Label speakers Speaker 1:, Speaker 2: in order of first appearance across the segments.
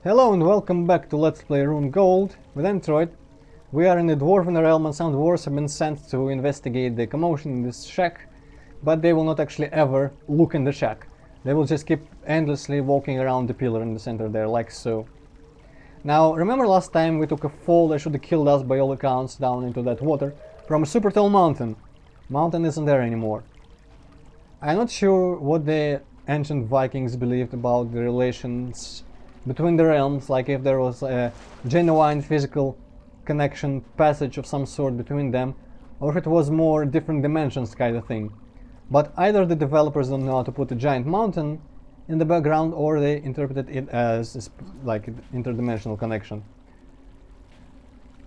Speaker 1: Hello and welcome back to Let's Play RUNE Gold with Antroid. We are in the Dwarven realm and some dwarves have been sent to investigate the commotion in this shack, but they will not actually ever look in the shack. They will just keep endlessly walking around the pillar in the center there, like so. Now, remember last time we took a fall that should have killed us by all accounts down into that water from a super tall mountain. Mountain isn't there anymore. I'm not sure what the ancient Vikings believed about the relations between the realms, like if there was a genuine physical connection, passage of some sort between them, or if it was more different dimensions kind of thing. But either the developers don't know how to put a giant mountain in the background, or they interpreted it as like an interdimensional connection.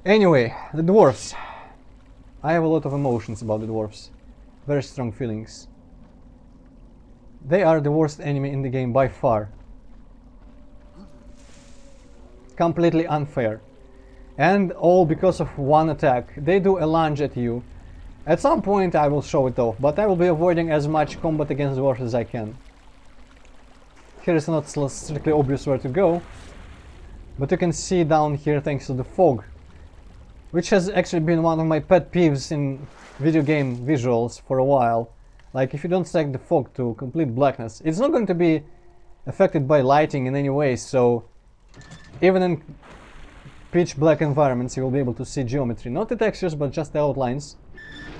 Speaker 1: Anyway, the dwarves. I have a lot of emotions about the dwarves. Very strong feelings. They are the worst enemy in the game by far. Completely unfair. And all because of one attack. They do a lunge at you. At some point I will show it off, but I will be avoiding as much combat against dwarves as I can. Here is not strictly obvious where to go, but you can see down here thanks to the fog, which has actually been one of my pet peeves in video game visuals for a while. Like, if you don't set the fog to complete blackness, it's not going to be affected by lighting in any way, so even in pitch black environments you will be able to see geometry, not the textures but just the outlines,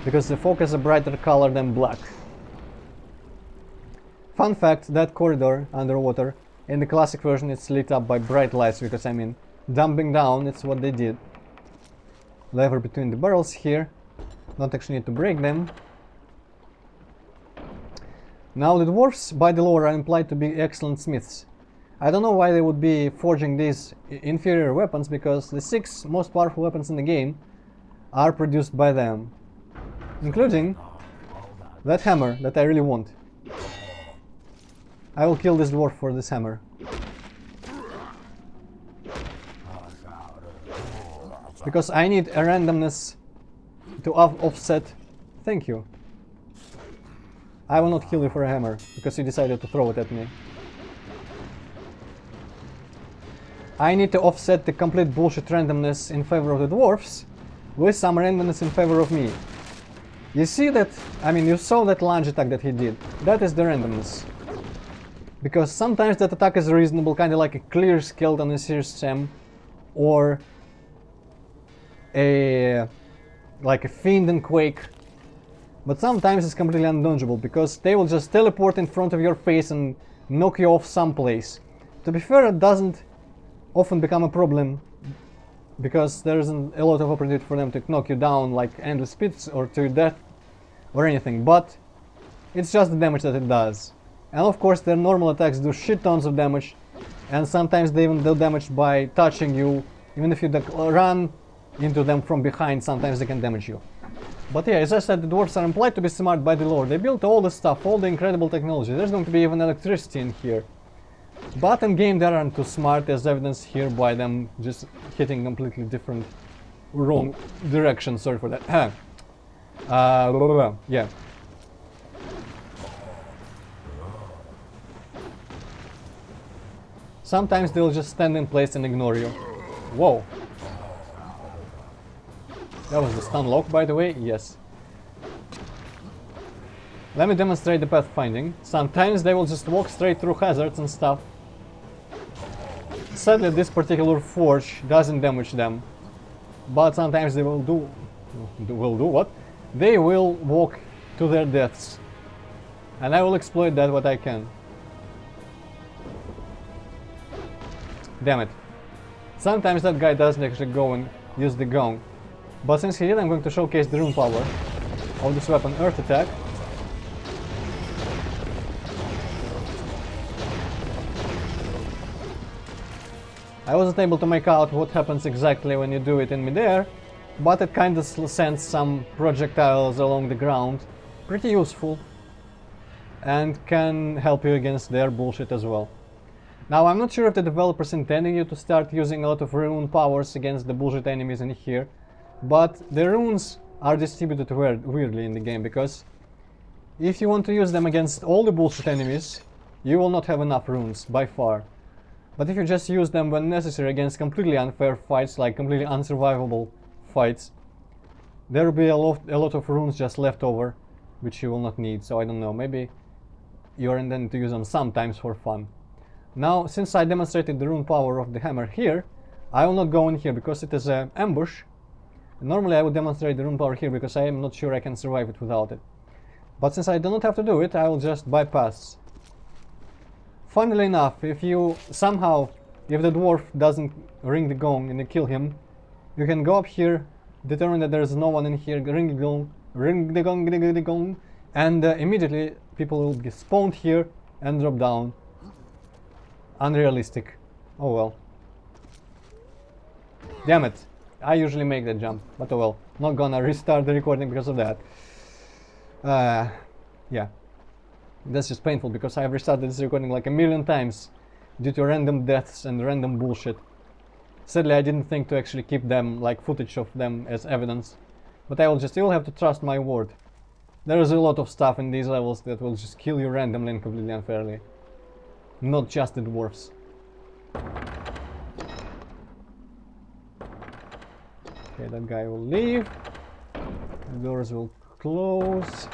Speaker 1: because the fog has a brighter color than black. Fun fact, that corridor underwater, in the classic version it's lit up by bright lights, because I mean, dumping down, it's what they did. Lever between the barrels here, don't actually need to break them. Now the dwarves by the lore are implied to be excellent smiths. I don't know why they would be forging these inferior weapons, because the 6 most powerful weapons in the game are produced by them, including that hammer that I really want. I will kill this dwarf for this hammer. Because I need a randomness to offset. Thank you. I will not kill you for a hammer, because you decided to throw it at me. I need to offset the complete bullshit randomness in favor of the dwarves with some randomness in favor of me. You see that, I mean, you saw that lunge attack that he did. That is the randomness. Because sometimes that attack is reasonable, kind of like a clear skeleton in Sears Sam, or like a fiend in Quake. But sometimes it's completely undodgeable, because they will just teleport in front of your face and knock you off someplace. To be fair, it doesn't often become a problem, because there isn't a lot of opportunity for them to knock you down like endless pits or to your death or anything, but it's just the damage that it does. And of course their normal attacks do shit tons of damage, and sometimes they even do damage by touching you. Even if you run into them from behind, sometimes they can damage you. But yeah, as I said, the dwarves are implied to be smart by the lore. They built all the stuff, all the incredible technology. There's going to be even electricity in here. But in game they aren't too smart, as evidenced here by them just hitting completely different wrong direction. Sorry for that. Yeah. Sometimes they'll just stand in place and ignore you. Whoa. That was the stun lock, by the way, yes. Let me demonstrate the pathfinding. Sometimes they will just walk straight through hazards and stuff. Sadly, this particular forge doesn't damage them. But sometimes they will do what? They will walk to their deaths. And I will exploit that what I can. Damn it. Sometimes that guy doesn't actually go and use the gong. But since he did, I'm going to showcase the rune power of this weapon, Earth Attack. I wasn't able to make out what happens exactly when you do it in midair, but it kind of sends some projectiles along the ground. Pretty useful. And can help you against their bullshit as well. Now, I'm not sure if the developers intended you to start using a lot of rune powers against the bullshit enemies in here, but the runes are distributed weirdly in the game, because if you want to use them against all the bullshit enemies, you will not have enough runes, by far. But if you just use them when necessary against completely unfair fights, like completely unsurvivable fights, there will be a lot of runes just left over, which you will not need. So I don't know, maybe you're intending to use them sometimes for fun. Now, since I demonstrated the rune power of the hammer here, I will not go in here because it is an ambush. Normally I would demonstrate the rune power here because I am not sure I can survive it without it. But since I do not have to do it, I will just bypass. Funnily enough, if the dwarf doesn't ring the gong and you kill him, you can go up here, determine that there is no one in here, ring the gong, ring the gong, and immediately people will get spawned here and drop down. Unrealistic. Oh well. Damn it. I usually make that jump, but oh well. Not gonna restart the recording because of that. Yeah. That's just painful because I've restarted this recording like a million times due to random deaths and random bullshit. Sadly, I didn't think to actually keep them, like footage of them, as evidence. But you will have to trust my word. There is a lot of stuff in these levels that will just kill you randomly and completely unfairly. Not just the dwarves. Okay, that guy will leave. The doors will close.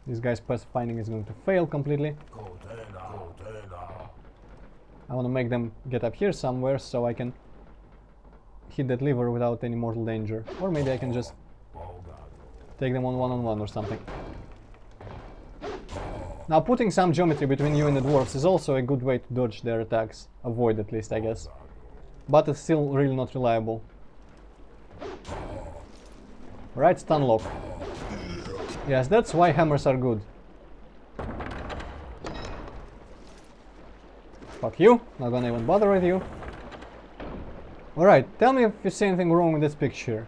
Speaker 1: This guy's pathfinding is going to fail completely. I want to make them get up here somewhere so I can hit that lever without any mortal danger. Or maybe I can just take them on one-on-one or something. Now, putting some geometry between you and the dwarves is also a good way to dodge their attacks. Avoid, at least, I guess. But it's still really not reliable. Right, stun lock. Yes, that's why hammers are good. Fuck you, not gonna even bother with you. Alright, tell me if you see anything wrong with this picture.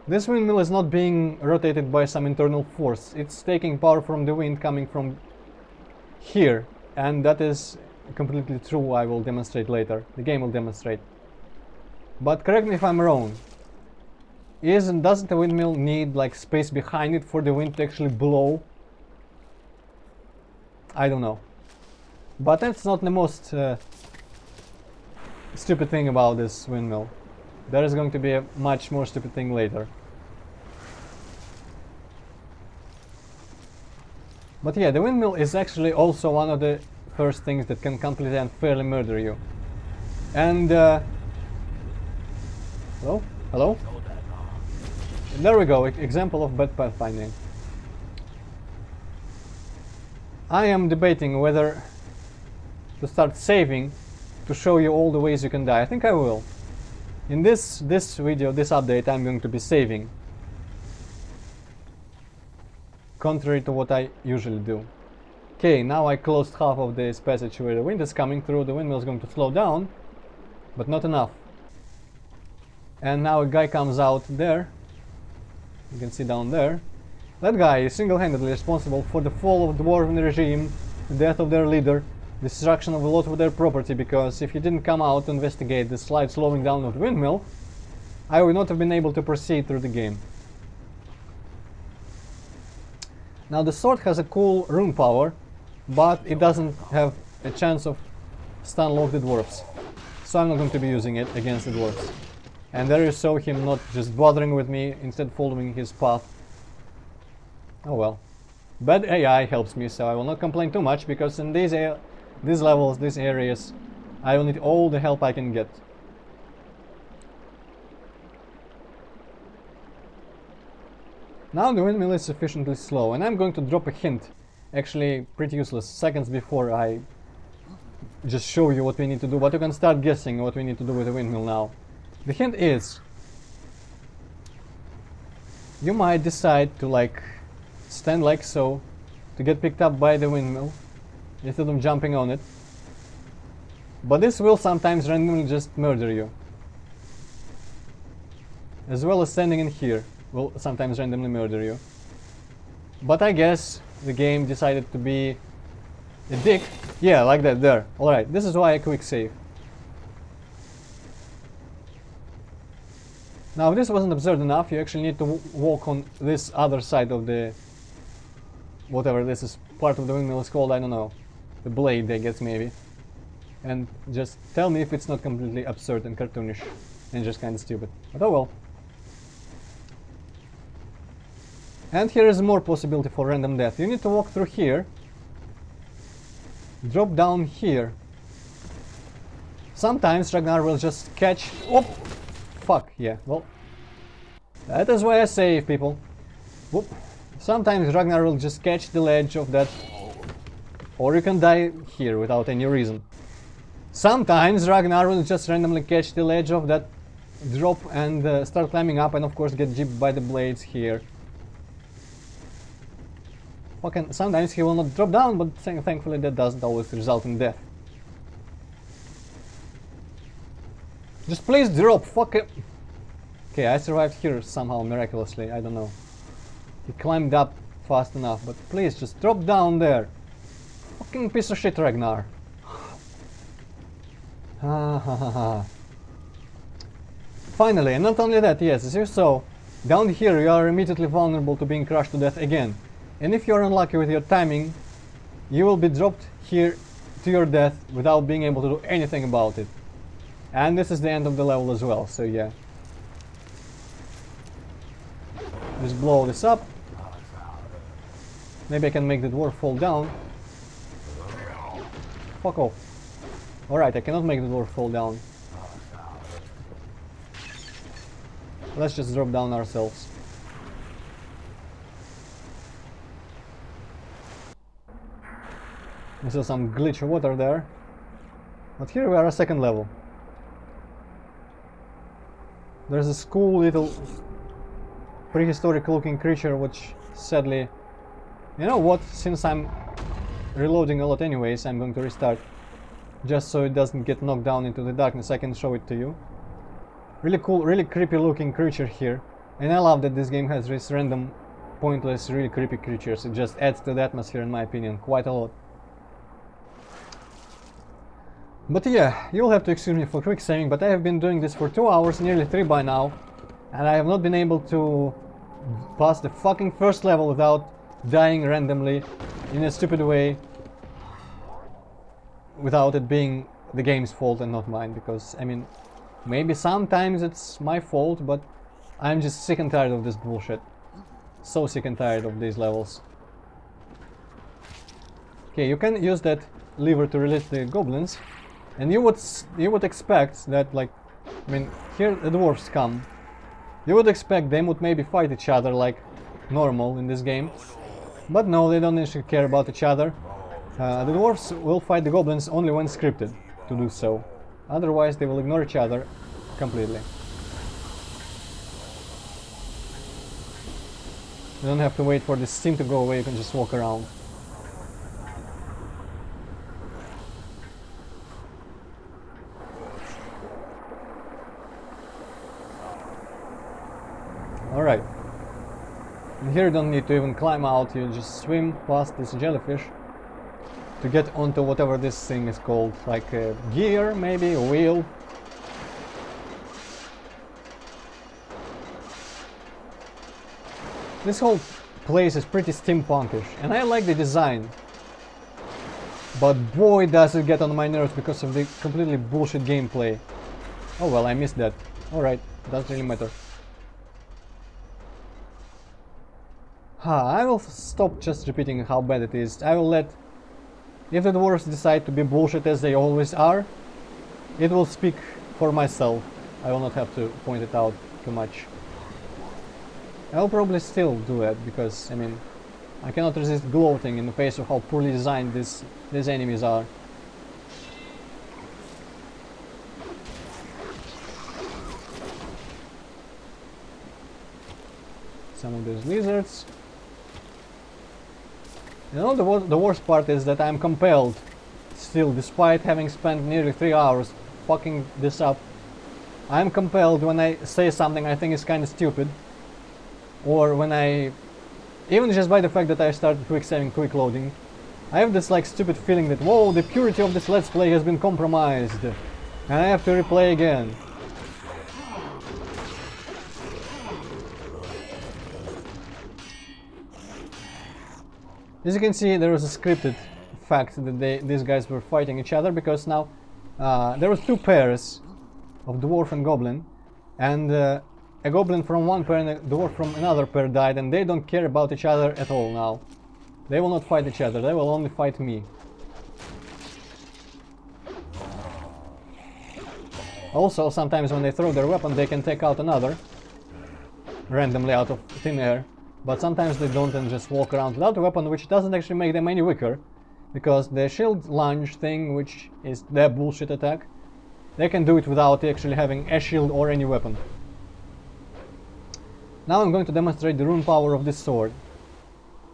Speaker 1: This windmill is not being rotated by some internal force. It's taking power from the wind coming from here. And that is completely true, I will demonstrate later. The game will demonstrate. But correct me if I'm wrong. Doesn't the windmill need like space behind it for the wind to actually blow? I don't know. But that's not the most stupid thing about this windmill. There is going to be a much more stupid thing later. But yeah, the windmill is actually also one of the first things that can completely unfairly murder you. And hello? Hello? There we go, example of bad pathfinding. I am debating whether to start saving to show you all the ways you can die. I think I will. In this video, this update, I'm going to be saving. Contrary to what I usually do. Okay, now I closed half of this passage where the wind is coming through. The windmill is going to slow down, but not enough. And now a guy comes out there. You can see down there. That guy is single-handedly responsible for the fall of the dwarven regime, the death of their leader, destruction of a lot of their property, because if he didn't come out to investigate the slight slowing down of the windmill, I would not have been able to proceed through the game. Now the sword has a cool rune power, but it doesn't have a chance of stun lock the dwarves. So I'm not going to be using it against the dwarves. And there you saw him not just bothering with me, instead following his path. Oh well. Bad AI helps me, so I will not complain too much, because in these levels, these areas, I will need all the help I can get. Now the windmill is sufficiently slow, and I'm going to drop a hint, actually pretty useless, seconds before I just show you what we need to do, but you can start guessing what we need to do with the windmill now. The hint is, you might decide to like stand like so to get picked up by the windmill instead of jumping on it, but this will sometimes randomly just murder you, as well as standing in here will sometimes randomly murder you. But I guess the game decided to be a dick. Yeah, like that, there. Alright, this is why I quick save. Now if this wasn't absurd enough, you actually need to walk on this other side of the whatever this is part of the windmill is called, I don't know. The blade, I guess, maybe. And just tell me if it's not completely absurd and cartoonish and just kind of stupid. But oh well. And here is more possibility for random death. You need to walk through here, drop down here. Sometimes Ragnar will just catch... Oh! Fuck, yeah, well... That is why I save people. Whoop. Sometimes Ragnar will just catch the ledge of that, or you can die here without any reason. Sometimes Ragnar will just randomly catch the ledge of that drop and start climbing up, and of course get jipped by the blades here. Fucking sometimes he will not drop down, but thankfully that doesn't always result in death. Just please drop, fuck it. Okay, I survived here somehow miraculously, I don't know. He climbed up fast enough, but please just drop down there. Fucking piece of shit, Ragnar. Finally, and not only that, yes, as you saw, down here you are immediately vulnerable to being crushed to death again. And if you are unlucky with your timing, you will be dropped here to your death without being able to do anything about it. And this is the end of the level as well, so yeah. Just blow this up. Maybe I can make the dwarf fall down. Fuck off. Alright, I cannot make the dwarf fall down. Let's just drop down ourselves. I saw some glitch of water there. But here we are at second level. There's this cool little prehistoric looking creature which sadly... You know what, since I'm reloading a lot anyways, I'm going to restart. Just so it doesn't get knocked down into the darkness, I can show it to you. Really cool, really creepy looking creature here. And I love that this game has this random, pointless, really creepy creatures. It just adds to the atmosphere in my opinion, quite a lot. But yeah, you'll have to excuse me for quick saving, but I have been doing this for 2 hours, nearly 3 by now. And I have not been able to pass the fucking first level without dying randomly in a stupid way, without it being the game's fault and not mine, because I mean, maybe sometimes it's my fault, but I'm just sick and tired of this bullshit. So sick and tired of these levels. Okay, you can use that lever to release the goblins, and you would expect that, like, I mean, here the dwarves come. You would expect they would maybe fight each other like normal in this game. But no, they don't actually care about each other. The dwarves will fight the goblins only when scripted to do so. Otherwise they will ignore each other completely. You don't have to wait for this steam to go away, you can just walk around. Alright. And here you don't need to even climb out, you just swim past this jellyfish to get onto whatever this thing is called, like a gear, maybe, a wheel. This whole place is pretty steampunkish, and I like the design. But boy does it get on my nerves because of the completely bullshit gameplay. Oh well, I missed that. Alright, doesn't really matter. I will stop just repeating how bad it is. I will let... If the dwarves decide to be bullshit as they always are, it will speak for myself. I will not have to point it out too much. I'll probably still do that because, I mean, I cannot resist gloating in the face of how poorly designed these enemies are. Some of these lizards. You know, the worst part is that I'm compelled, still, despite having spent nearly 3 hours fucking this up, I'm compelled when I say something I think is kind of stupid, or when I, even just by the fact that I started quick saving, quick loading, I have this like stupid feeling that, whoa, the purity of this let's play has been compromised, and I have to replay again. As you can see, there was a scripted fact that these guys were fighting each other, because now there was two pairs of dwarf and goblin, and a goblin from one pair and a dwarf from another pair died, and they don't care about each other at all now. They will not fight each other, they will only fight me. Also, sometimes when they throw their weapon, they can take out another randomly out of thin air, but sometimes they don't and just walk around without a weapon, which doesn't actually make them any weaker, because the shield lunge thing, which is their bullshit attack, they can do it without actually having a shield or any weapon. Now I'm going to demonstrate the rune power of this sword.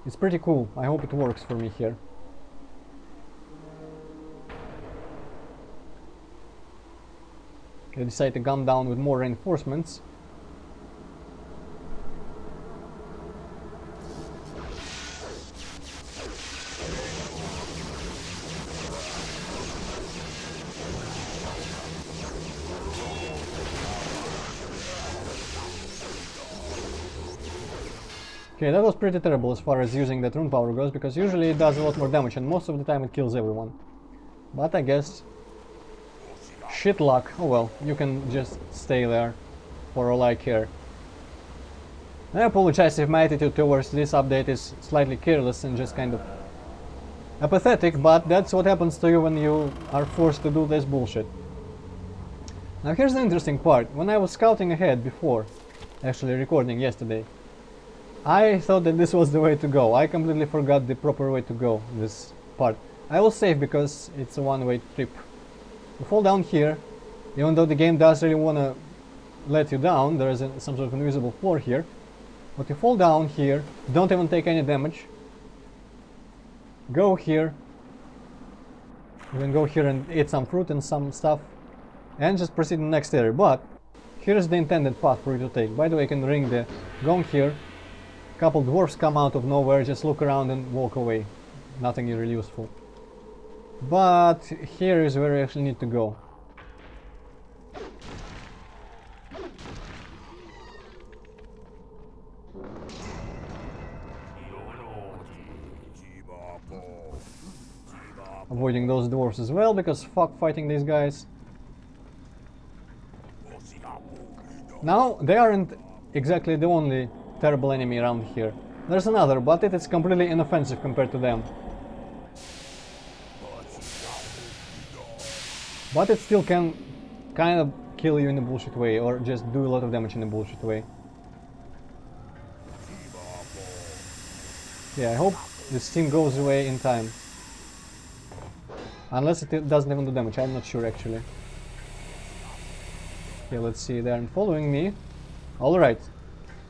Speaker 1: It's pretty cool, I hope it works for me here. I decide to come down with more reinforcements. Okay, that was pretty terrible as far as using that rune power goes, because usually it does a lot more damage and most of the time it kills everyone. But I guess shit luck. Oh well, you can just stay there for all I care. I apologize if my attitude towards this update is slightly careless and just kind of apathetic, but that's what happens to you when you are forced to do this bullshit. Now here's the interesting part. When I was scouting ahead before actually recording yesterday, I thought that this was the way to go. I completely forgot the proper way to go this part. I will save because it's a one-way trip. You fall down here, even though the game does really want to let you down, there is some sort of invisible floor here. But you fall down here, don't even take any damage. Go here. You can go here and eat some fruit and some stuff, and just proceed to the next area. But here's the intended path for you to take. By the way, you can ring the gong here. Couple dwarfs come out of nowhere, just look around and walk away. Nothing really useful. But here is where you actually need to go. Avoiding those dwarfs as well, because fuck fighting these guys. Now, they aren't exactly the only terrible enemy around here. There's another, but it is completely inoffensive compared to them. But it still can kind of kill you in a bullshit way, or just do a lot of damage in a bullshit way. Yeah, I hope this thing goes away in time. Unless it doesn't even do damage, I'm not sure actually. Okay, let's see, they aren't following me. Alright,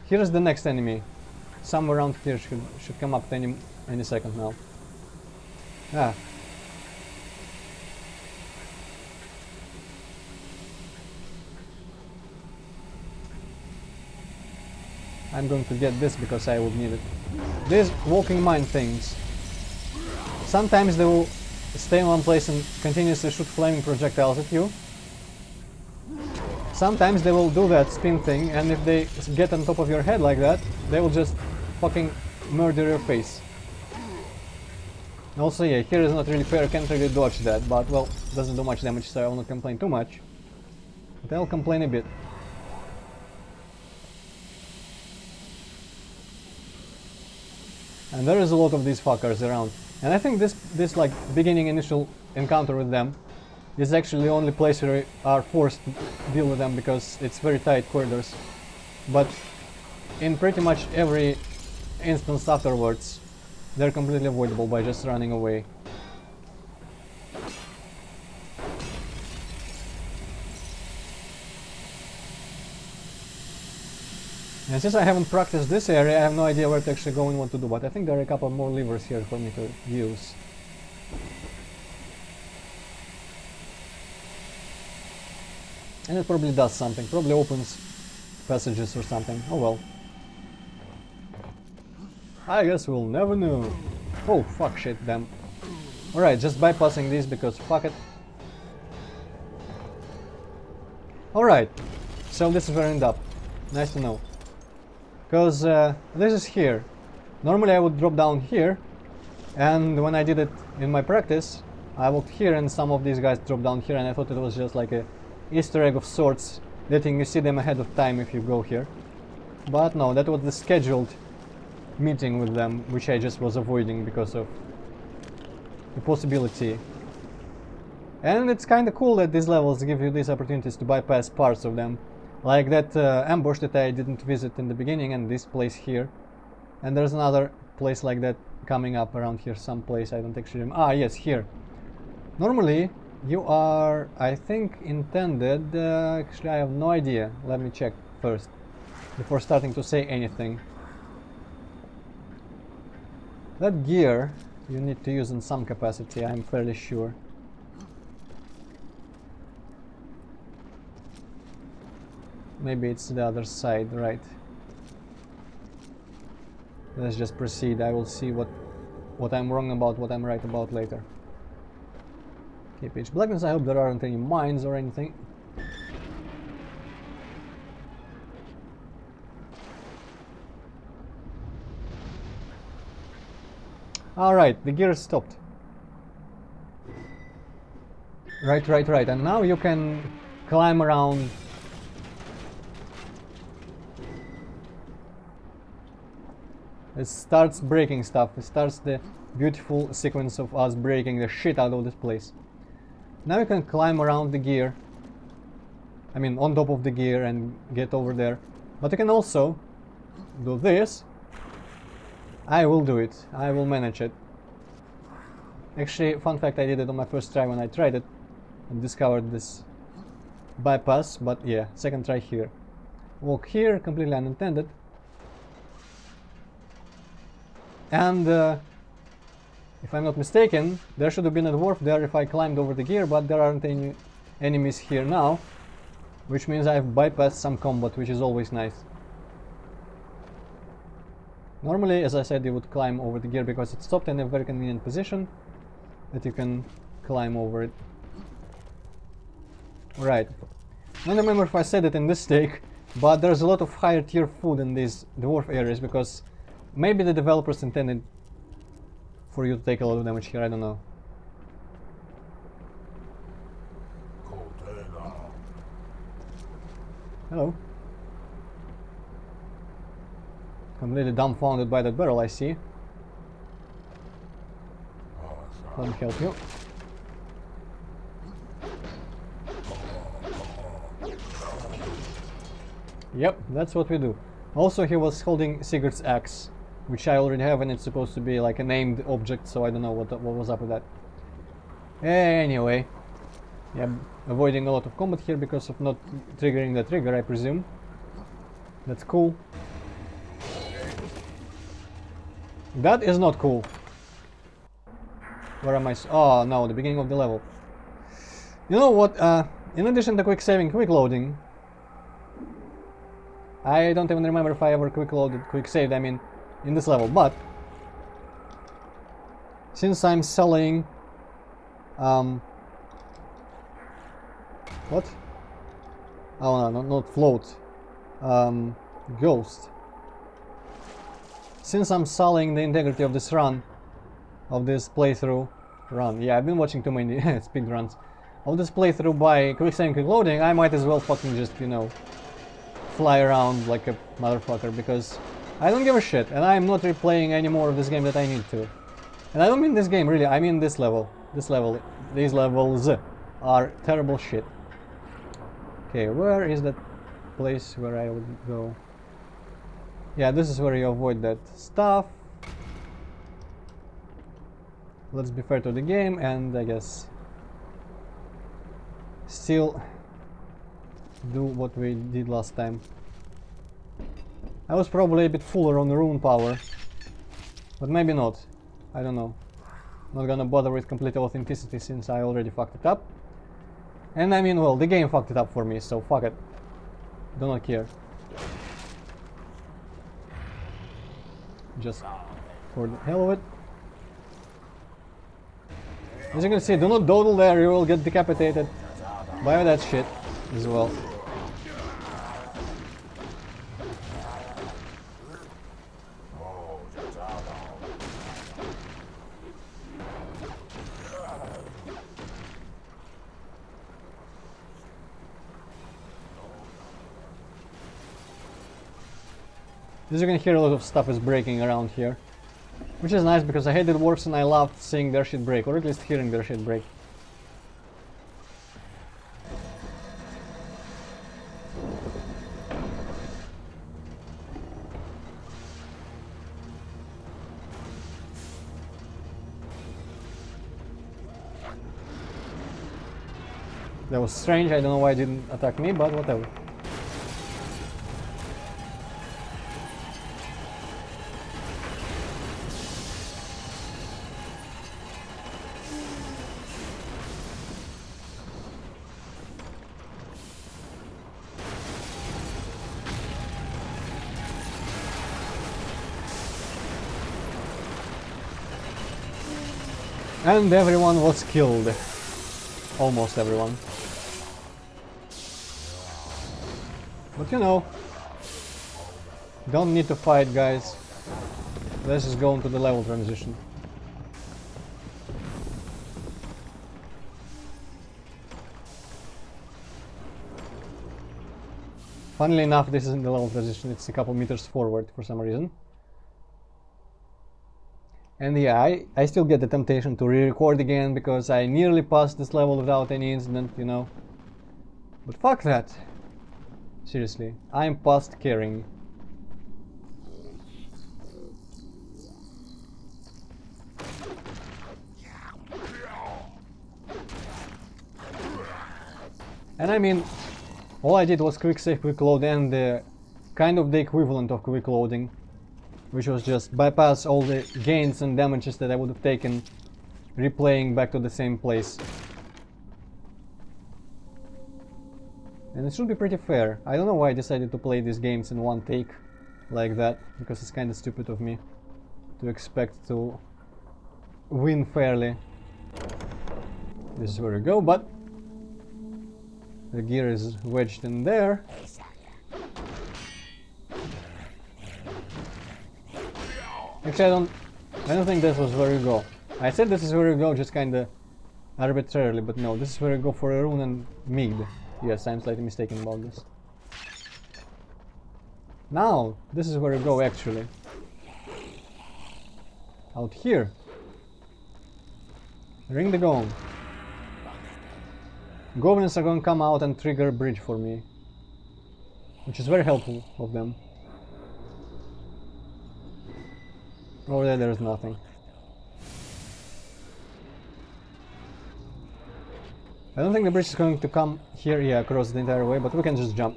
Speaker 1: here's the next enemy. Somewhere around here should come up any second now. Ah. I'm going to get this because I would need it. These walking mine things. Sometimes they will stay in one place and continuously shoot flaming projectiles at you. Sometimes they will do that spin thing, and if they get on top of your head like that, they will just fucking murder your face. Also, yeah, here is not really fair, can't really dodge that, but well, doesn't do much damage, so I will not complain too much. But I'll complain a bit. And there is a lot of these fuckers around. And I think this like beginning initial encounter with them is actually the only place where we are forced to deal with them, because it's very tight corridors. But in pretty much every instance afterwards, they're completely avoidable by just running away. And since I haven't practiced this area, I have no idea where to actually go and what to do, but I think there are a couple more levers here for me to use. And it probably does something, probably opens passages or something. Oh well. I guess we'll never know. Oh, fuck, shit, damn. Alright, just bypassing these because fuck it. Alright, so this is where I end up. Nice to know. Because this is here. Normally I would drop down here, And when I did it in my practice, I walked here and some of these guys dropped down here, and I thought it was just like a Easter egg of sorts, letting you see them ahead of time if you go here. But no, that was the scheduled meeting with them, which I just was avoiding because of the possibility. And it's kinda cool that these levels give you these opportunities to bypass parts of them. Like that ambush that I didn't visit in the beginning, and this place here. And there's another place like that coming up around here someplace, I don't actually remember. Ah, yes, here. Normally, you are, I think, intended... actually, I have no idea. Let me check first, before starting to say anything. That gear you need to use in some capacity, I'm fairly sure. Maybe it's the other side, right? Let's just proceed. I will see what I'm wrong about, what I'm right about later. Okay, pitch blackness. I hope there aren't any mines or anything. Alright, the gear stopped. Right. And now you can climb around. It starts breaking stuff. It starts the beautiful sequence of us breaking the shit out of this place. Now you can climb around the gear. I mean, on top of the gear and get over there. But you can also do this. I will do it. I will manage it. Actually, fun fact, I did it on my first try when I tried it and discovered this bypass. But yeah, second try here. Walk here, completely unintended. And if I'm not mistaken, there should have been a dwarf there if I climbed over the gear, but there aren't any enemies here now, which means I've bypassed some combat, which is always nice. Normally, as I said, you would climb over the gear because it stopped in a very convenient position that you can climb over it. Right. I don't remember if I said it in this take, but there's a lot of higher tier food in these dwarf areas because maybe the developers intended for you to take a lot of damage here, I don't know. Hello. Completely dumbfounded by that barrel, I see. Let me help you. Yep, that's what we do. Also, he was holding Sigurd's axe, which I already have, and it's supposed to be like a named object, so I don't know what was up with that. Anyway, yeah, avoiding a lot of combat here because of not triggering the trigger, I presume. That's cool. That is not cool. Where am I? Oh no, the beginning of the level. You know what? In addition to quick saving, quick loading, I don't even remember if I ever quick loaded, quick saved, I mean, in this level, but since I'm selling what? Oh no, not float, ghost. Since I'm selling the integrity of this run, of this playthrough run, yeah, I've been watching too many speed runs of this playthrough by quick saving, quick loading, I might as well fucking just, you know, fly around like a motherfucker because I don't give a shit, and I'm not replaying any more of this game that I need to. And I don't mean this game, really, I mean this level. These levels are terrible shit. Okay, where is that place where I would go? Yeah, this is where you avoid that stuff. Let's be fair to the game, and I guess still do what we did last time. I was probably a bit fuller on the rune power, but maybe not. I don't know. Not gonna bother with complete authenticity since I already fucked it up. And I mean, well, the game fucked it up for me, so fuck it. Do not care. Just for the hell of it. As you can see, do not dawdle there, you will get decapitated by that shit as well. As you can hear, a lot of stuff is breaking around here. Which is nice, because I hate the dwarves and I love seeing their shit break, or at least hearing their shit break. That was strange, I don't know why it didn't attack me, but whatever. And everyone was killed. Almost everyone. But you know, don't need to fight, guys. Let's just go into the level transition. Funnily enough, this isn't the level transition, it's a couple meters forward for some reason. And yeah, I still get the temptation to re-record again, because I nearly passed this level without any incident, you know. But fuck that. Seriously, I'm past caring. And I mean, all I did was quick save, quick load, and kind of the equivalent of quick loading, which was just bypass all the gains and damages that I would have taken replaying back to the same place. And it should be pretty fair. I don't know why I decided to play these games in one take like that, because it's kind of stupid of me to expect to win fairly. This is where we go, but the gear is wedged in there. Actually, I don't think this was where you go. I said this is where you go just kinda arbitrarily, but no, this is where you go for a rune and mead. Yes, I'm slightly mistaken about this. Now, this is where you go actually. Out here. Ring the gong. Goblins are going to come out and trigger a bridge for me, which is very helpful of them. Over there's nothing. I don't think the bridge is going to come here, yeah, across the entire way, but we can just jump.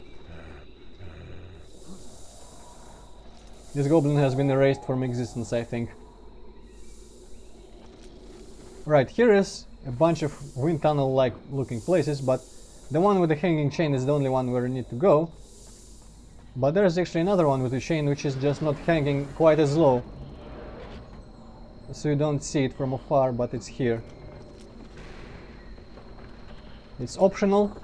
Speaker 1: This goblin has been erased from existence, I think. Right, here is a bunch of wind tunnel-like looking places, but the one with the hanging chain is the only one where we need to go. But there's actually another one with a chain which is just not hanging quite as low. So you don't see it from afar, but it's here. It's optional.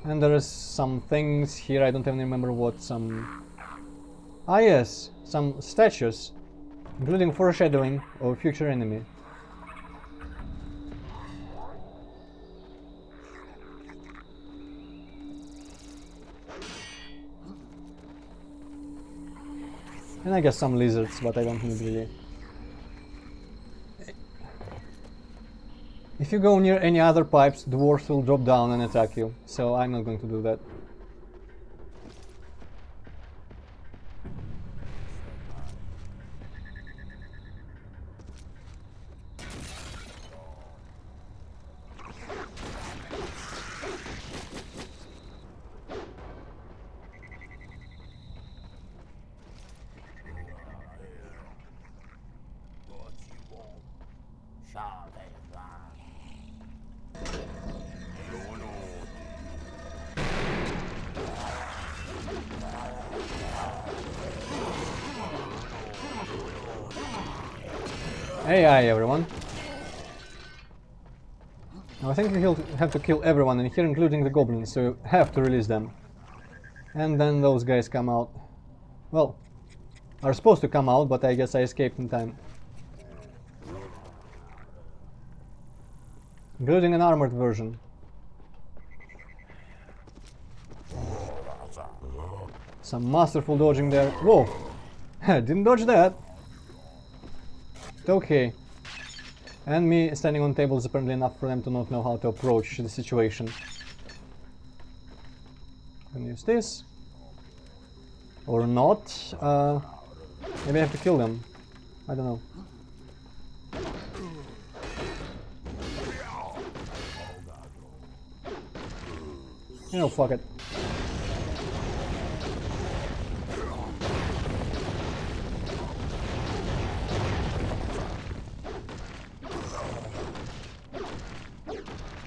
Speaker 1: And there is some things here, I don't even remember what, some... Ah yes, some statues, including foreshadowing of a future enemy. And I guess some lizards, but I don't need really. If you go near any other pipes, the dwarves will drop down and attack you, so I'm not going to do that. Hey, hi everyone. Now, I think you'll have to kill everyone in here, including the goblins, so you have to release them. And then those guys come out. Well, are supposed to come out, but I guess I escaped in time. Including an armored version. Some masterful dodging there. Whoa! Didn't dodge that. Okay. And me standing on table is apparently enough for them to not know how to approach the situation. Can use this. Or not. Maybe I have to kill them. I don't know. You know, fuck it.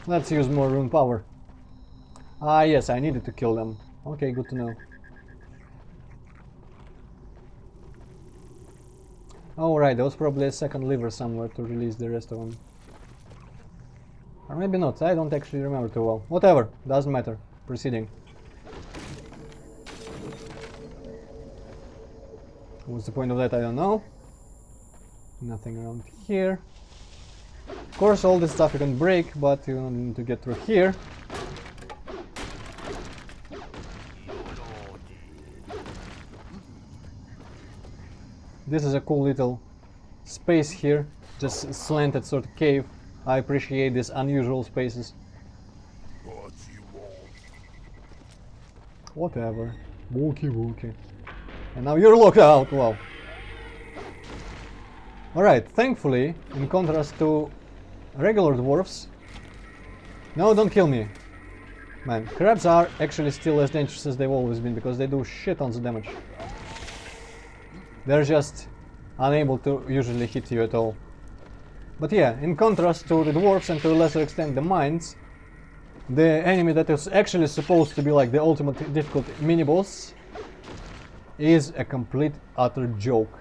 Speaker 1: Let's use more rune power. Ah, yes, I needed to kill them. Okay, good to know. Oh, right, there was probably a second lever somewhere to release the rest of them. Or maybe not, I don't actually remember too well. Whatever, doesn't matter. Proceeding. What's the point of that? I don't know. Nothing around here. Of course, all this stuff you can break, but you need to get through here. This is a cool little space here, just slanted sort of cave. I appreciate these unusual spaces. Whatever. Wookie wookie. And now you're locked out, wow. Alright, thankfully, in contrast to regular dwarves... No, don't kill me. Man, crabs are actually still as dangerous as they've always been, because they do shit tons of damage. They're just unable to usually hit you at all. But yeah, in contrast to the dwarves and to a lesser extent the mines, the enemy that is actually supposed to be like the ultimate difficult mini-boss is a complete utter joke.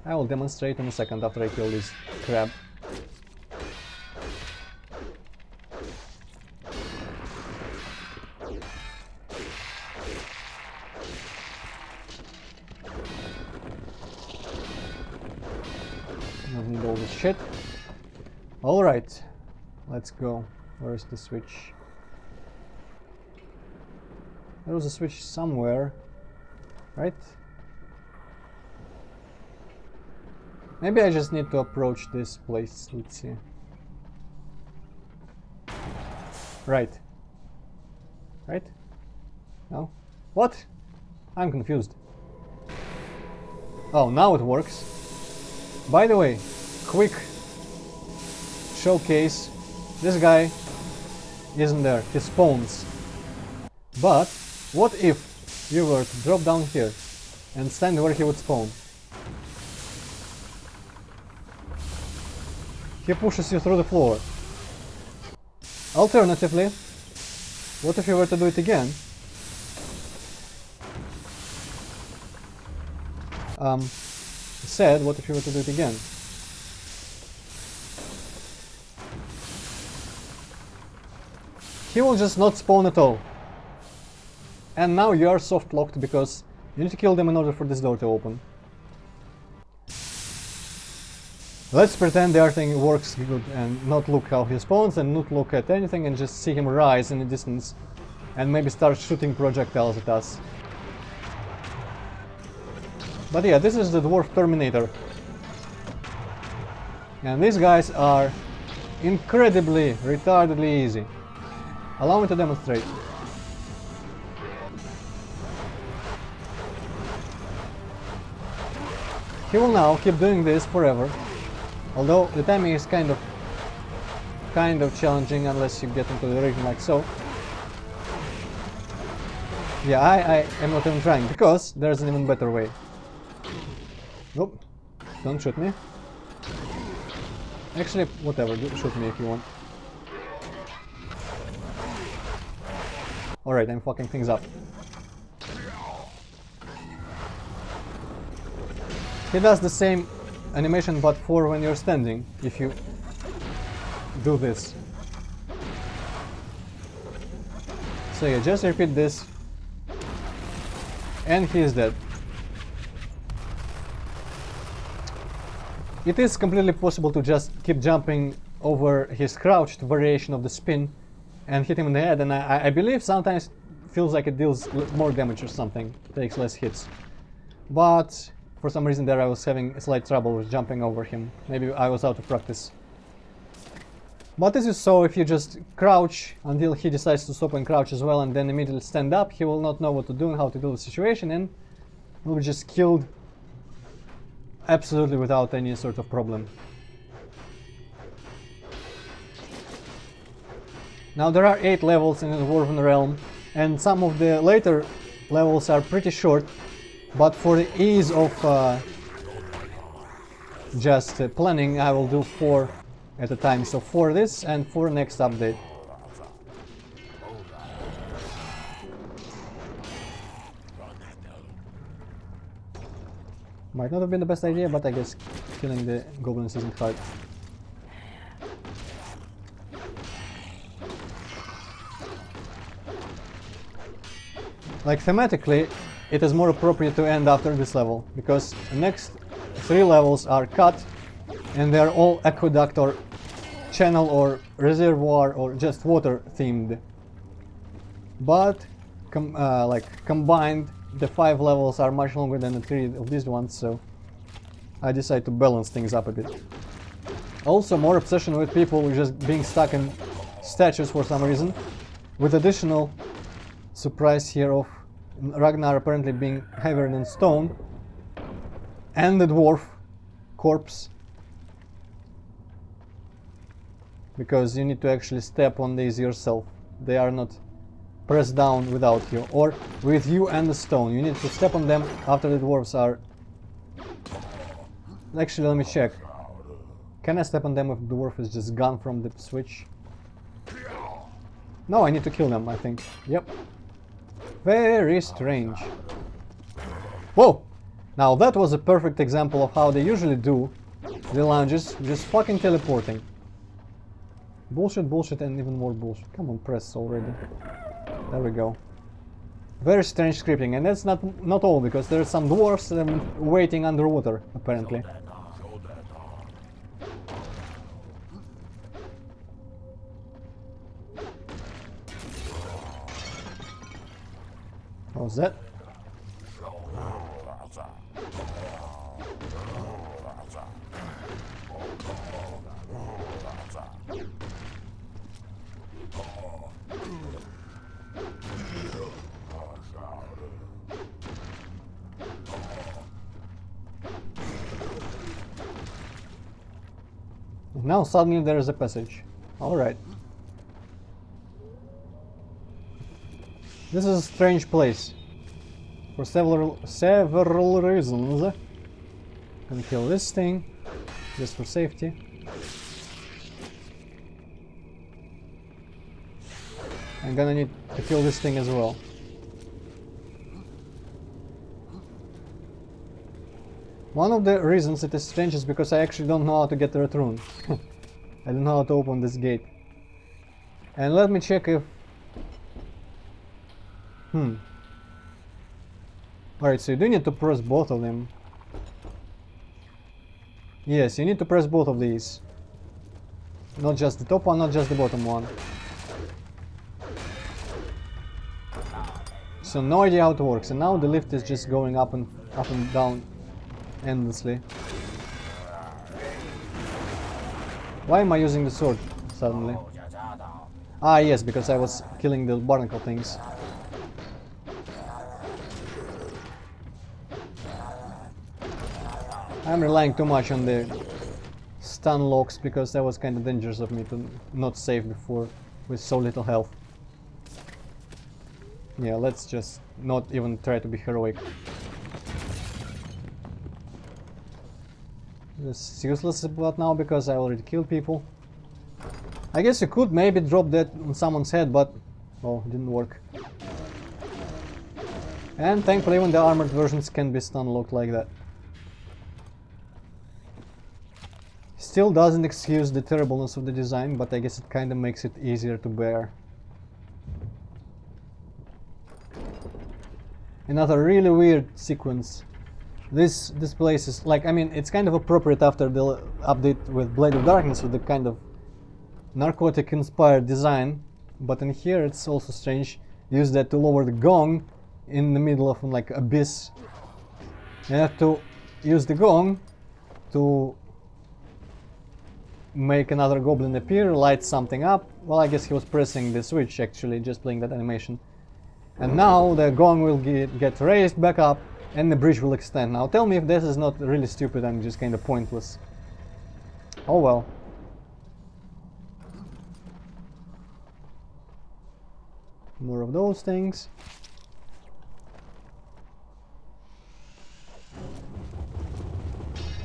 Speaker 1: I will demonstrate in a second after I kill this crab. Don't need all this shit. Alright, let's go. Where's the switch? There was a switch somewhere, right? Maybe I just need to approach this place. Let's see. Right. Right? No? What? I'm confused. Oh, now it works. By the way, quick showcase. This guy isn't there. He spawns. But what if you were to drop down here and stand where he would spawn? He pushes you through the floor. Alternatively, what if you were to do it again? What if you were to do it again? He will just not spawn at all. And now you are soft locked because you need to kill them in order for this door to open. Let's pretend the thing works good and not look how he spawns and not look at anything and just see him rise in the distance and maybe start shooting projectiles at us. But yeah, this is the dwarf terminator. And these guys are incredibly, retardedly easy. Allow me to demonstrate. He will now keep doing this forever. Although the timing is kind of challenging unless you get into the rhythm like so. Yeah, I am not even trying, because there's an even better way. Nope, don't shoot me. Actually, whatever, shoot me if you want. Alright, I'm fucking things up. He does the same animation but for when you're standing, if you do this. So yeah, just repeat this and he is dead. It is completely possible to just keep jumping over his crouched variation of the spin and hit him in the head, and I believe sometimes feels like it deals more damage or something, takes less hits. But for some reason there I was having a slight trouble with jumping over him. Maybe I was out of practice. But as you saw, if you just crouch until he decides to stop and crouch as well and then immediately stand up, he will not know what to do and how to deal with the situation, and will be just killed absolutely without any sort of problem. Now there are 8 levels in the Dwarven realm, and some of the later levels are pretty short, but for the ease of just planning, I will do 4 at a time. So 4 this and 4 next update. Might not have been the best idea, but I guess killing the goblins isn't hard. Like thematically, it is more appropriate to end after this level, because the next 3 levels are cut and they're all aqueduct or channel or reservoir or just water themed. But combined, the 5 levels are much longer than the 3 of these ones, so I decided to balance things up a bit. Also, more obsession with people just being stuck in statues for some reason, with additional surprise here of Ragnar apparently being heavier than stone, and the dwarf corpse, because you need to actually step on these yourself. They are not pressed down without you, or with you and the stone. You need to step on them after the dwarves are... Actually, let me check. Can I step on them if the dwarf is just gone from the switch? No, I need to kill them, I think. Yep. Very strange. Whoa! Now that was a perfect example of how they usually do the lounges, just fucking teleporting. Bullshit, bullshit, and even more bullshit. Come on, press already. There we go. Very strange scripting, and that's not all, because there are some dwarves waiting underwater, apparently. What was that? Now suddenly there is a passage. Alright. This is a strange place. For several reasons. Gonna kill this thing, just for safety. I'm gonna need to kill this thing as well. One of the reasons it is strange is because I actually don't know how to get the rune. I don't know how to open this gate. And let me check if... Alright, so you do need to press both of them. Yes, you need to press both of these. Not just the top one, not just the bottom one. So no idea how it works. And now the lift is just going up and down endlessly. Why am I using the sword suddenly? Ah yes, because I was killing the barnacle things. I'm relying too much on the stun locks, because that was kind of dangerous of me to not save before with so little health. Yeah, let's just not even try to be heroic. This is useless about now because I already killed people. I guess you could maybe drop that on someone's head, but well, it didn't work. And thankfully even the armored versions can be stun locked like that. Still doesn't excuse the terribleness of the design, but I guess it kind of makes it easier to bear. Another really weird sequence. This place is like, I mean, it's kind of appropriate after the update with Blade of Darkness with the kind of narcotic inspired design, but in here it's also strange. use that to lower the gong in the middle of like abyss. You have to use the gong to make another goblin appear, light something up. Well, I guess he was pressing the switch actually, just playing that animation. And now the gong will get raised back up and the bridge will extend. Now tell me if this is not really stupid and just kind of pointless. Oh well. More of those things.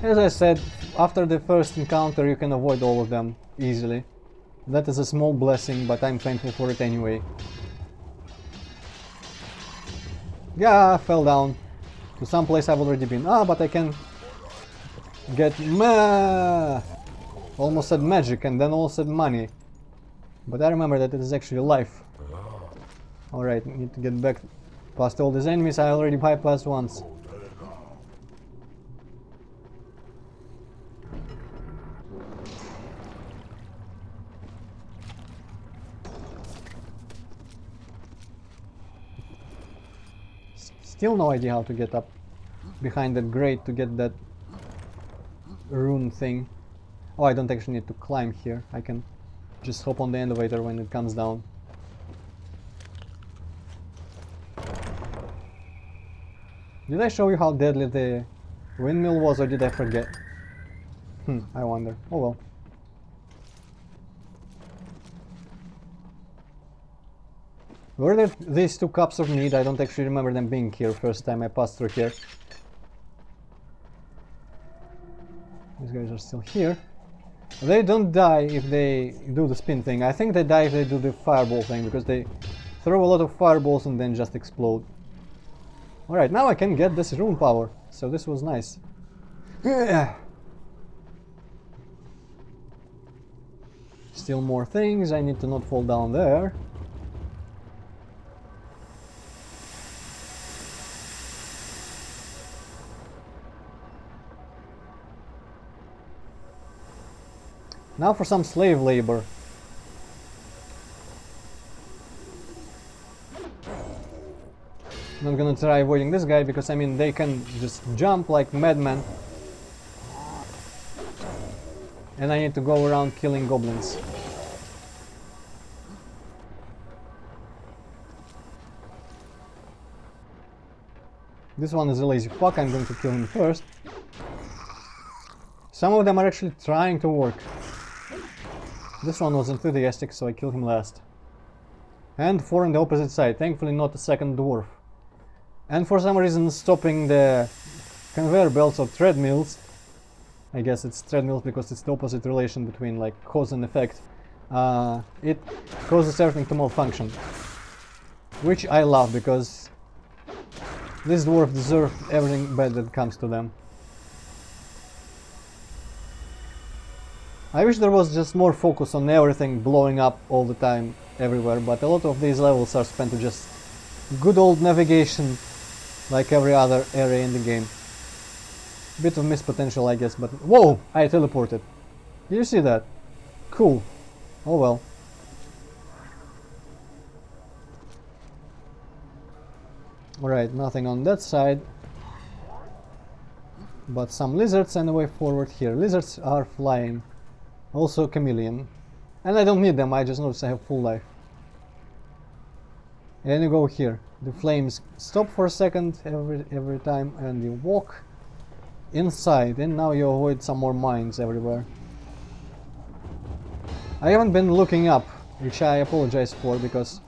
Speaker 1: As I said, after the first encounter you can avoid all of them easily. That is a small blessing, but I'm thankful for it anyway. Yeah, I fell down to some place I've already been. Ah, but I can get almost said magic and then almost said money. But I remember that it is actually life. Alright, need to get back past all these enemies I already bypassed once. Still no idea how to get up behind that grate to get that rune thing. Oh, I don't actually need to climb here. I can just hop on the elevator when it comes down. Did I show you how deadly the windmill was, or did I forget? I wonder. Oh well. Were there these two cups of mead? I don't actually remember them being here first time I passed through here. These guys are still here. They don't die if they do the spin thing. I think they die if they do the fireball thing, because they throw a lot of fireballs and then just explode. Alright, now I can get this rune power, so this was nice. Still more things, I need to not fall down there. Now for some slave labor. Not gonna try avoiding this guy because I mean they can just jump like madmen. And I need to go around killing goblins. This one is a lazy fuck, I'm going to kill him first. Some of them are actually trying to work. This one was enthusiastic, so I killed him last. And 4 on the opposite side, thankfully not a second dwarf. And for some reason stopping the conveyor belts or treadmills, I guess it's treadmills because it's the opposite relation between like cause and effect, it causes everything to malfunction. Which I love, because this dwarf deserves everything bad that comes to them. I wish there was just more focus on everything blowing up all the time, everywhere, but a lot of these levels are spent to just good old navigation, like every other area in the game. Bit of missed potential, I guess, but... Whoa! I teleported. Did you see that? Cool. Oh well. Alright, nothing on that side. But some lizards and a way forward here. Lizards are flying. Also chameleon. And I don't need them, I just noticed I have full life. And you go here. The flames stop for a second every time and you walk inside, and now you avoid some more mines everywhere. I haven't been looking up, which I apologize for, because...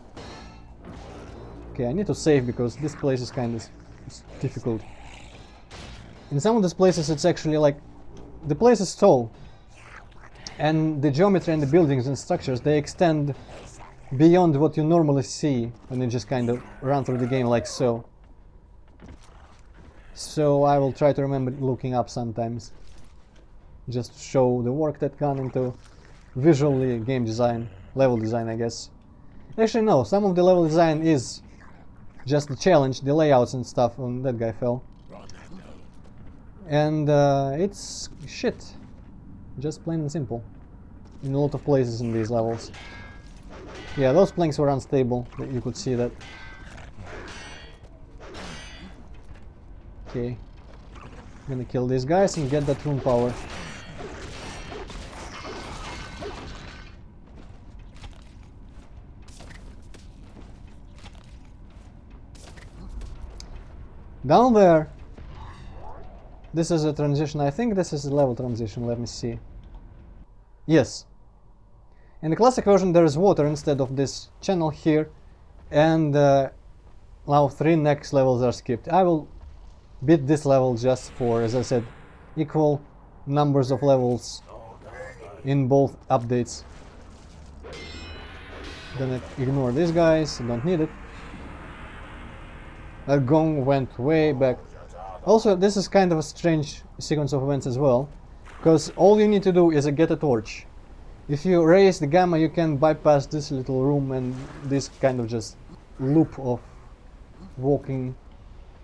Speaker 1: Okay, I need to save because this place is kind of difficult. In some of these places it's actually like... The place is tall. And the geometry and the buildings and structures, they extend beyond what you normally see when you just kind of run through the game like so. So I will try to remember looking up sometimes. Just to show the work that gone into visually game design, level design I guess. Actually no, some of the level design is just the challenge, the layouts and stuff. When that guy fell. And it's shit. Just plain and simple. In a lot of places in these levels. Yeah, those planks were unstable, you could see that. Okay. I'm gonna kill these guys and get that rune power. Down there, this is a transition. I think this is a level transition. Let me see. Yes. In the classic version there is water instead of this channel here, and now 3 next levels are skipped. I will beat this level just for, as I said, equal numbers of levels in both updates. Gonna ignore these guys, I don't need it. That gong went way back. Also, this is kind of a strange sequence of events as well, because all you need to do is get a torch. If you raise the gamma, you can bypass this little room and this kind of just loop of walking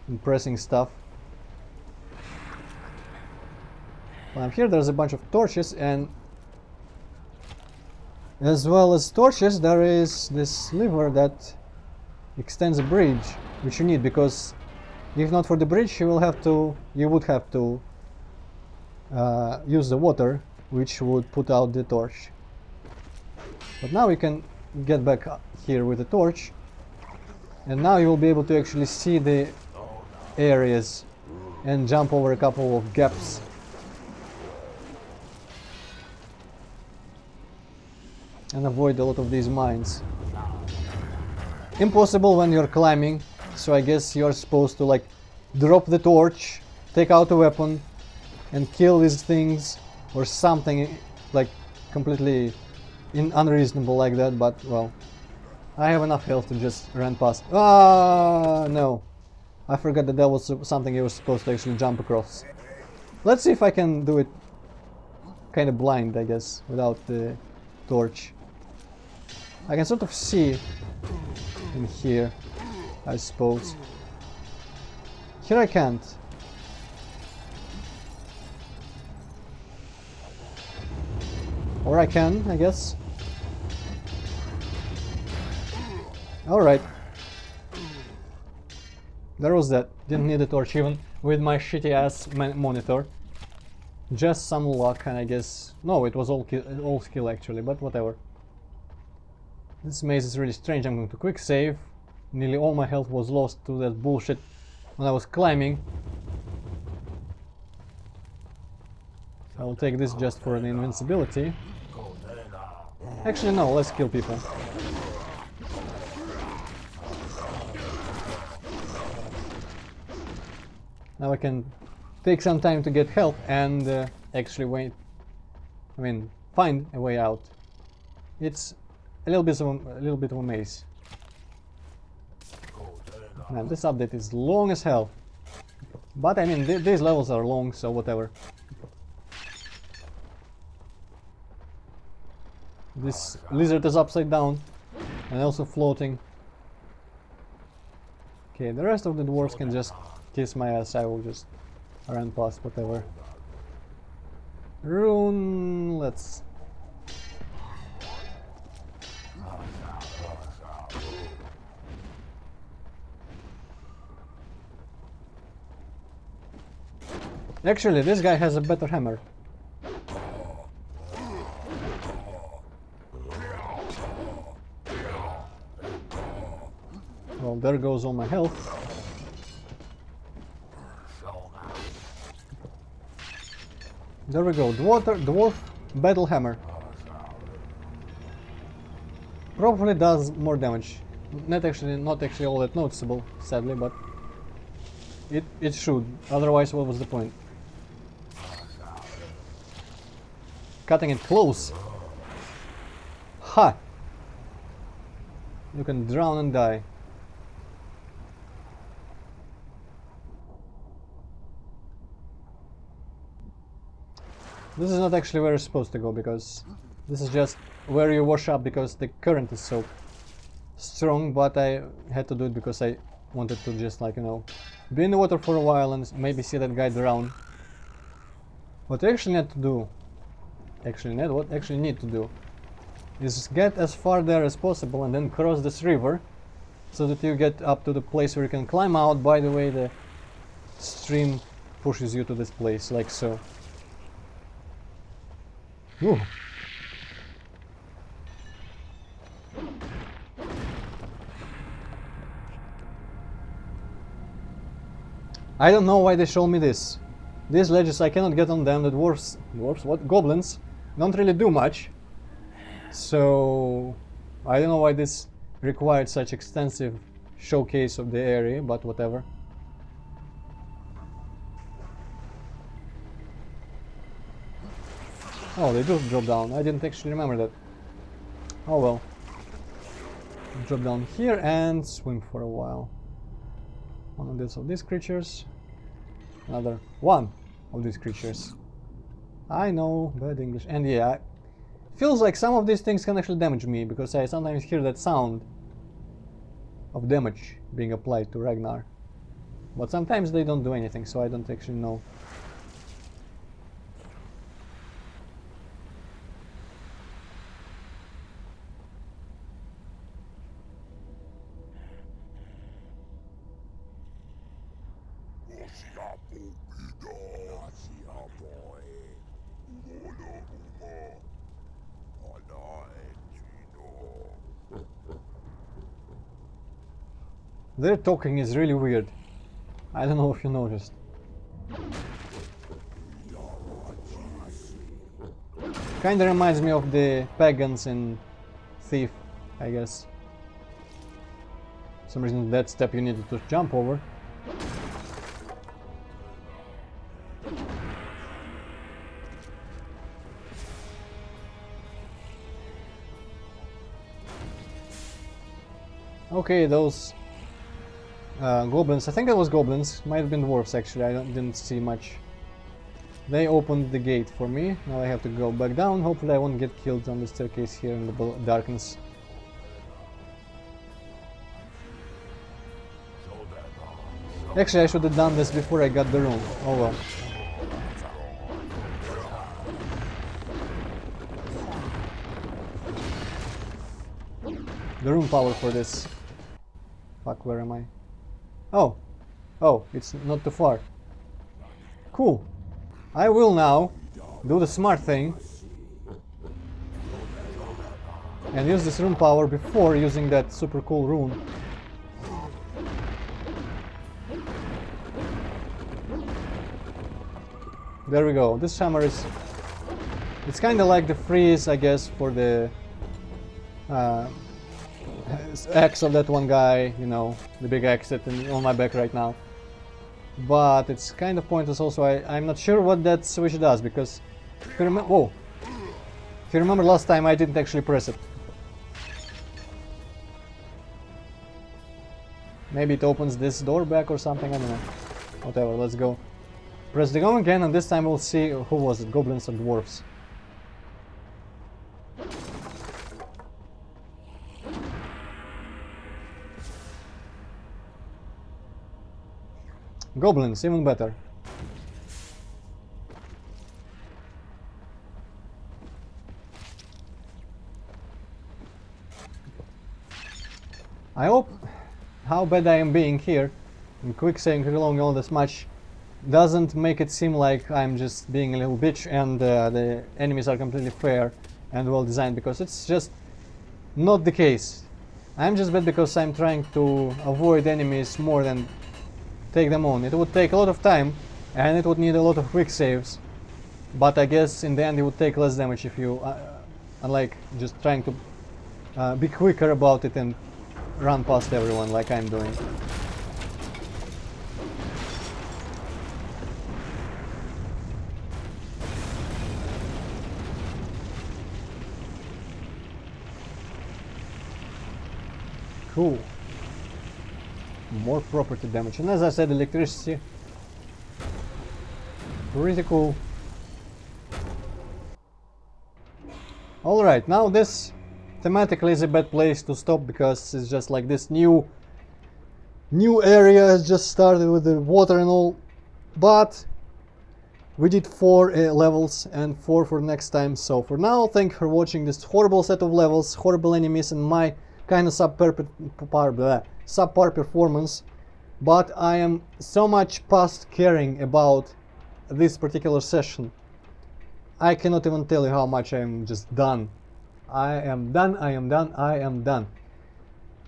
Speaker 1: and pressing stuff. While I'm here, there's a bunch of torches, and as well as torches, there is this lever that extends a bridge, which you need, because if not for the bridge, you would have to use the water, which would put out the torch. But now you can get back here with the torch, and now you will be able to actually see the areas and jump over a couple of gaps. And avoid a lot of these mines. Impossible when you're climbing, so I guess you're supposed to like drop the torch, take out a weapon, and kill these things, or something like completely unreasonable like that, but well, I have enough health to just run past. Ah, no. I forgot that was something you were supposed to actually jump across. Let's see if I can do it kind of blind, I guess, without the torch. I can sort of see in here, I suppose. Here I can't. Or I can, I guess. Alright. There was that. Didn't need a torch even with my shitty ass monitor. Just some luck, and I guess... No, it was all skill actually, but whatever. This maze is really strange. I'm going to quick save. Nearly all my health was lost to that bullshit when I was climbing. I will take this just for an invincibility. Actually no, let's kill people. Now I can take some time to get health and actually find a way out. It's a little bit of a maze. Man, this update is long as hell. But I mean, these levels are long, so whatever. This lizard is upside down and also floating. Okay, the rest of the dwarves can just kiss my ass. I will just run past whatever. Rune, let's... Actually, this guy has a better hammer. Well, there goes all my health. There we go, dwarf battle hammer. Probably does more damage. Not actually all that noticeable, sadly, but it should. Otherwise, what was the point? Cutting it close. Ha! You can drown and die. This is not actually where you're supposed to go, because this is just where you wash up because the current is so strong, but I had to do it because I wanted to just, like, you know, be in the water for a while and maybe see that guy drown. What I actually need to do, is get as far there as possible and then cross this river so that you get up to the place where you can climb out. By the way, the stream pushes you to this place, like so. Ooh. I don't know why they show me this. These ledges, I cannot get on them. The dwarves, what? Goblins don't really do much. So I don't know why this required such extensive showcase of the area, but whatever. Oh, they do drop down. I didn't actually remember that. Oh well. Drop down here and swim for a while. One of these creatures. Another one of these creatures. I know, bad English. And yeah, feels like some of these things can actually damage me, because I sometimes hear that sound of damage being applied to Ragnar. But sometimes they don't do anything, so I don't actually know. Their talking is really weird. I don't know if you noticed. Kinda reminds me of the pagans in Thief, I guess. For some reason that step you needed to jump over. Okay, those goblins, I think that was goblins, might have been dwarves actually, I didn't see much. They opened the gate for me, now I have to go back down, hopefully I won't get killed on the staircase here in the darkness. Actually I should have done this before I got the rune, oh well. The rune power for this. Fuck, where am I? Oh, it's not too far. Cool. I will now do the smart thing and use this rune power before using that super cool rune. There we go. This hammer is... it's kind of like the freeze, I guess, for the axe of that one guy, you know, the big axe that's on my back right now. But it's kind of pointless also. I'm not sure what that switch does, because if you remember, whoa, if you remember last time I didn't actually press it. Maybe it opens this door back or something, I don't know. Whatever, let's go. Press the gun again, and this time we'll see who was it, goblins or dwarves. Goblins, even better. I hope how bad I am being here and quicksaving along all this much doesn't make it seem like I'm just being a little bitch and the enemies are completely fair and well designed, because it's just not the case. I'm just bad because I'm trying to avoid enemies more than take them on. It would take a lot of time and it would need a lot of quick saves, but I guess in the end it would take less damage if you unlike just trying to be quicker about it and run past everyone like I'm doing. Cool. More property damage, and as I said, electricity. Pretty cool. Alright, now this thematically is a bad place to stop, because it's just like this new area has just started with the water and all, but We did 4 levels and 4 for next time. So for now, thank you for watching this horrible set of levels, horrible enemies, and my kind of subpar performance. But I am so much past caring about this particular session. I cannot even tell you how much I am just done. I am done, I am done, I am done.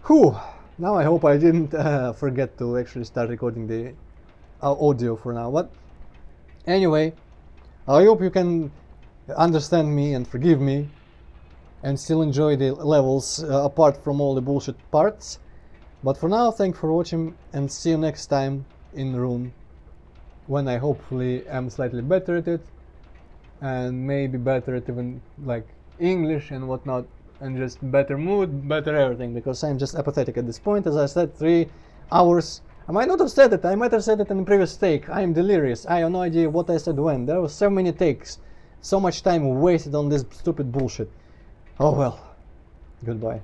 Speaker 1: Whew! Now I hope I didn't forget to actually start recording the audio for now. But anyway, I hope you can understand me and forgive me and still enjoy the levels apart from all the bullshit parts. But for now, thank you for watching and see you next time in RUNE, when I hopefully am slightly better at it and maybe better at even like English and whatnot, and just better mood, better everything, because I'm just apathetic at this point. As I said, 3 hours. I might not have said it, I might have said it in the previous take. I am delirious, I have no idea what I said when. There were so many takes, so much time wasted on this stupid bullshit. Oh well, goodbye.